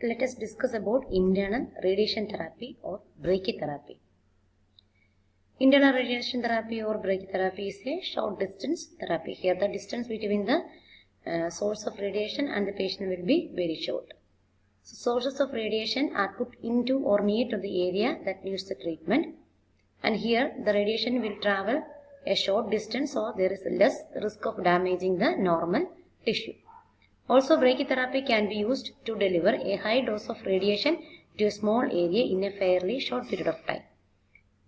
Let us discuss about internal radiation therapy or brachytherapy. Internal radiation therapy or brachytherapy is a short distance therapy. Here the distance between the source of radiation and the patient will be very short. So sources of radiation are put into or near to the area that needs the treatment, and here the radiation will travel a short distance, so there is less risk of damaging the normal tissue. Also, brachytherapy can be used to deliver a high dose of radiation to a small area in a fairly short period of time.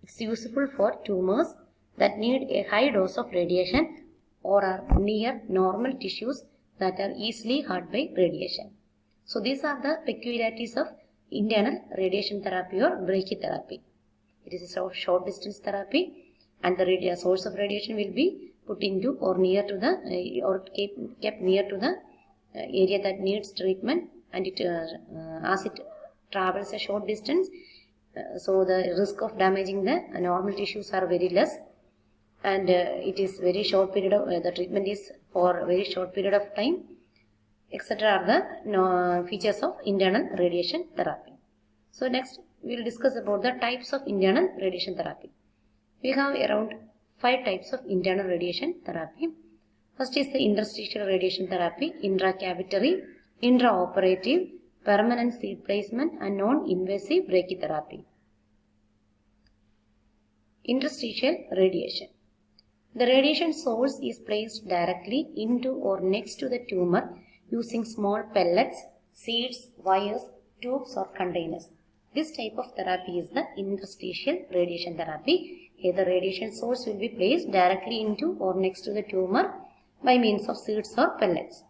It's useful for tumors that need a high dose of radiation or are near normal tissues that are easily hurt by radiation. So these are the peculiarities of internal radiation therapy or brachytherapy. It is a short distance therapy, and the source of radiation will be put into or near to the or kept near to the area that needs treatment, and it as it travels a short distance, so the risk of damaging the normal tissues are very less, and it is very short period of the treatment is for a very short period of time, etc. are the features of internal radiation therapy. So next we will discuss about the types of internal radiation therapy. We have around 5 types of internal radiation therapy. First is the interstitial radiation therapy, intracavitary, intraoperative, permanent seed placement, and non-invasive brachytherapy. Interstitial radiation. The radiation source is placed directly into or next to the tumor using small pellets, seeds, wires, tubes or containers. This type of therapy is the interstitial radiation therapy. Here the radiation source will be placed directly into or next to the tumor by means of seeds or pellets.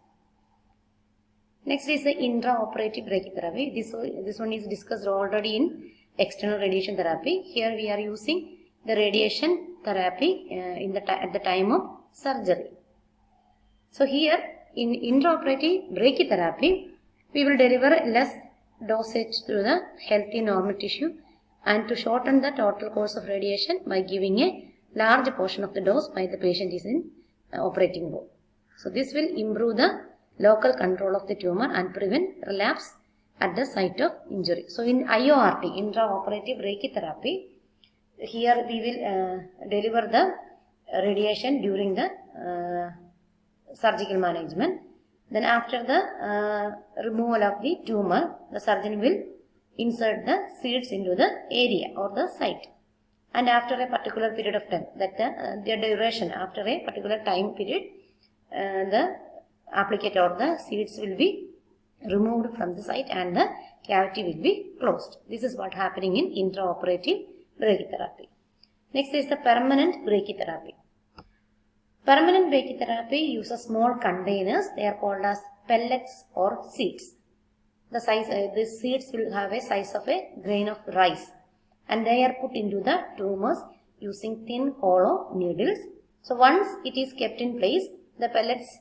Next is the intraoperative brachytherapy. This one is discussed already in external radiation therapy. Here we are using the radiation therapy at the time of surgery. So here in intraoperative brachytherapy, we will deliver less dosage to the healthy normal tissue and to shorten the total course of radiation by giving a large portion of the dose while the patient is in operating room. So this will improve the local control of the tumor and prevent relapse at the site of injury. So in IORT, intraoperative brachytherapy, here we will deliver the radiation during the surgical management. Then after the removal of the tumor, the surgeon will insert the seeds into the area or the site. And after a particular period of time, that the duration, after a particular time period, the applicator or the seeds will be removed from the site and the cavity will be closed. This is what happening in intraoperative brachytherapy. Next is the permanent brachytherapy. Permanent brachytherapy uses small containers. They are called as pellets or seeds. The size, these seeds will have a size of a grain of rice, and they are put into the tumors using thin hollow needles. So once it is kept in place, the pellets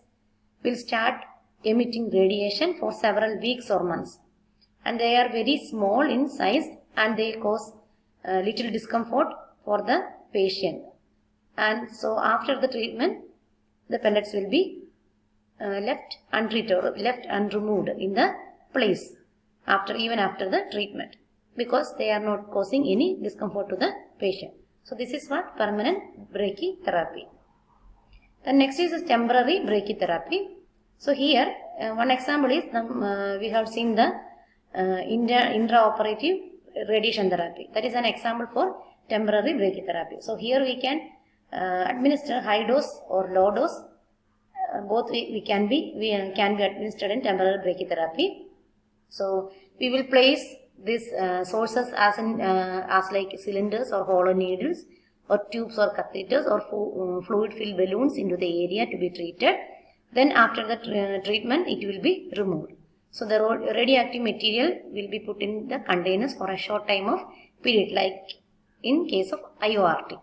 will start emitting radiation for several weeks or months, and they are very small in size and they cause little discomfort for the patient. And so after the treatment, the pellets will be left untreated or left unremoved in the place even after the treatment, because they are not causing any discomfort to the patient. So this is what permanent brachytherapy. The next is temporary brachytherapy. So here one example is we have seen the intraoperative radiation therapy. That is an example for temporary brachytherapy. So here we can administer high dose or low dose. Both can be administered in temporary brachytherapy. So we will place these sources as like cylinders or hollow needles or tubes or catheters or fluid filled balloons into the area to be treated. Then after the treatment, it will be removed. So the radioactive material will be put in the containers for a short time of period, like in case of IORT.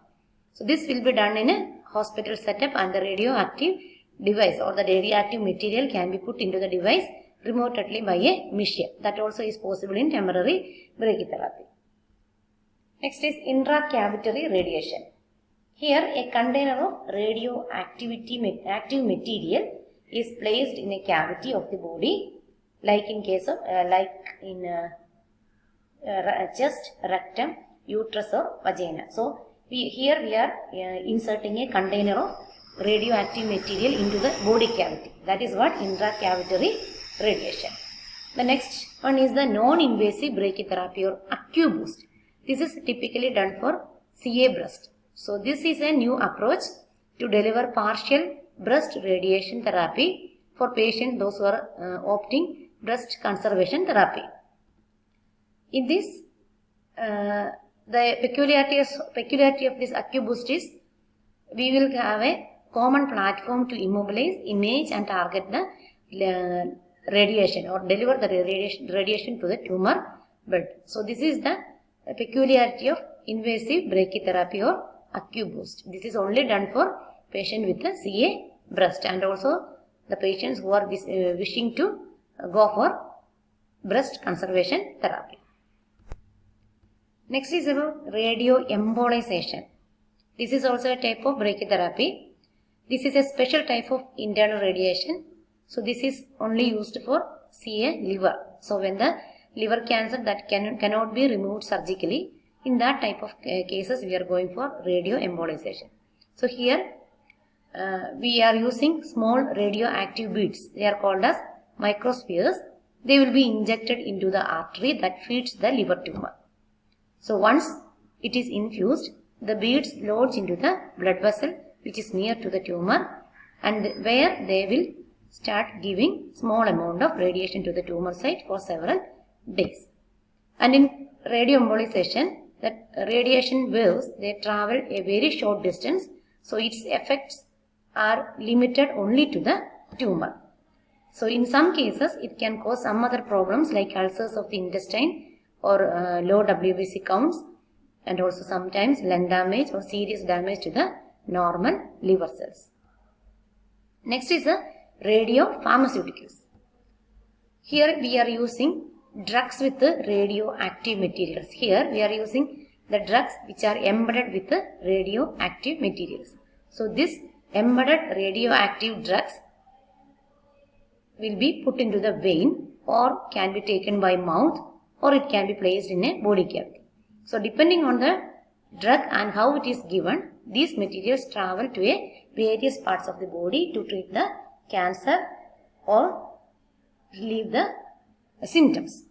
So this will be done in a hospital setup, and the radioactive device or the radioactive material can be put into the device remotely by a machine. That also is possible in temporary brachytherapy. Next is intracavitary radiation. Here a container of radioactive material is placed in a cavity of the body like in case of chest, rectum, uterus or vagina. So here we are inserting a container of radioactive material into the body cavity. That is what intracavitary radiation. The next one is the non-invasive brachytherapy or AccuBoost. This is typically done for CA breast. So this is a new approach to deliver partial breast radiation therapy for patients those who are opting breast conservation therapy. In this, the peculiarity of this AccuBoost is we will have a common platform to immobilize, image and target the radiation or deliver the radiation to the tumor bed. So this is the peculiarity of invasive brachytherapy or AccuBoost. This is only done for patients with a CA breast and also the patients who are wishing to go for breast conservation therapy. Next is about radioembolization. This is also a type of brachytherapy. This is a special type of internal radiation. So this is only used for CA liver. So when the liver cancer that cannot be removed surgically, in that type of cases we are going for radioembolization. So here we are using small radioactive beads. They are called as microspheres. They will be injected into the artery that feeds the liver tumor. So once it is infused, the beads lodge into the blood vessel which is near to the tumor and where they will start giving small amount of radiation to the tumor site for several days. And in radioembolization, that radiation waves, they travel a very short distance, so its effects are limited only to the tumor. So in some cases, it can cause some other problems like ulcers of the intestine or low WBC counts and also sometimes lung damage or serious damage to the normal liver cells. Next is the radiopharmaceuticals. Here we are using drugs with the radioactive materials. Here we are using the drugs which are embedded with the radioactive materials. So this embedded radioactive drugs will be put into the vein or can be taken by mouth or it can be placed in a body cavity. So depending on the drug and how it is given, these materials travel to various parts of the body to treat the cancer or relieve the symptoms.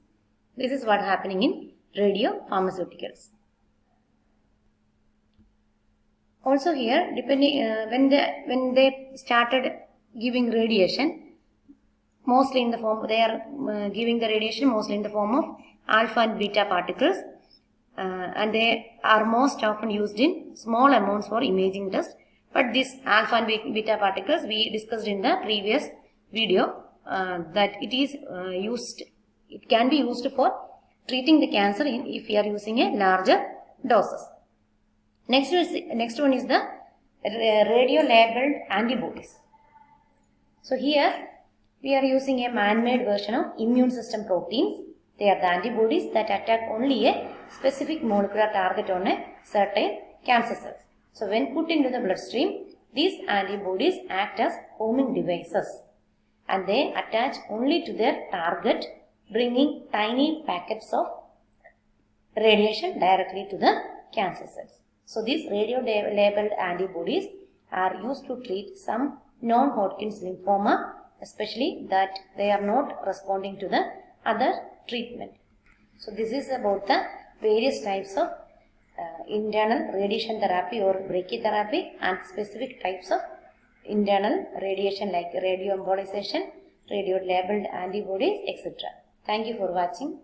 This is what is happening in radiopharmaceuticals. Also here, depending when they started giving radiation, mostly in the form they are giving the radiation mostly in the form of alpha and beta particles, and they are most often used in small amounts for imaging tests. But this alpha and beta particles we discussed in the previous video that it is it can be used for treating the cancer if we are using a larger doses. Next one is the radio-labeled antibodies. So here we are using a man-made version of immune system proteins. They are the antibodies that attack only a specific molecular target on a certain cancer cells. So when put into the bloodstream, these antibodies act as homing devices and they attach only to their target, bringing tiny packets of radiation directly to the cancer cells. So these radio-labeled antibodies are used to treat some non-Hodgkin's lymphoma, especially that they are not responding to the other treatment. So this is about the various types of internal radiation therapy or brachytherapy and specific types of internal radiation like radioembolization, radio-labeled antibodies, etc. Thank you for watching.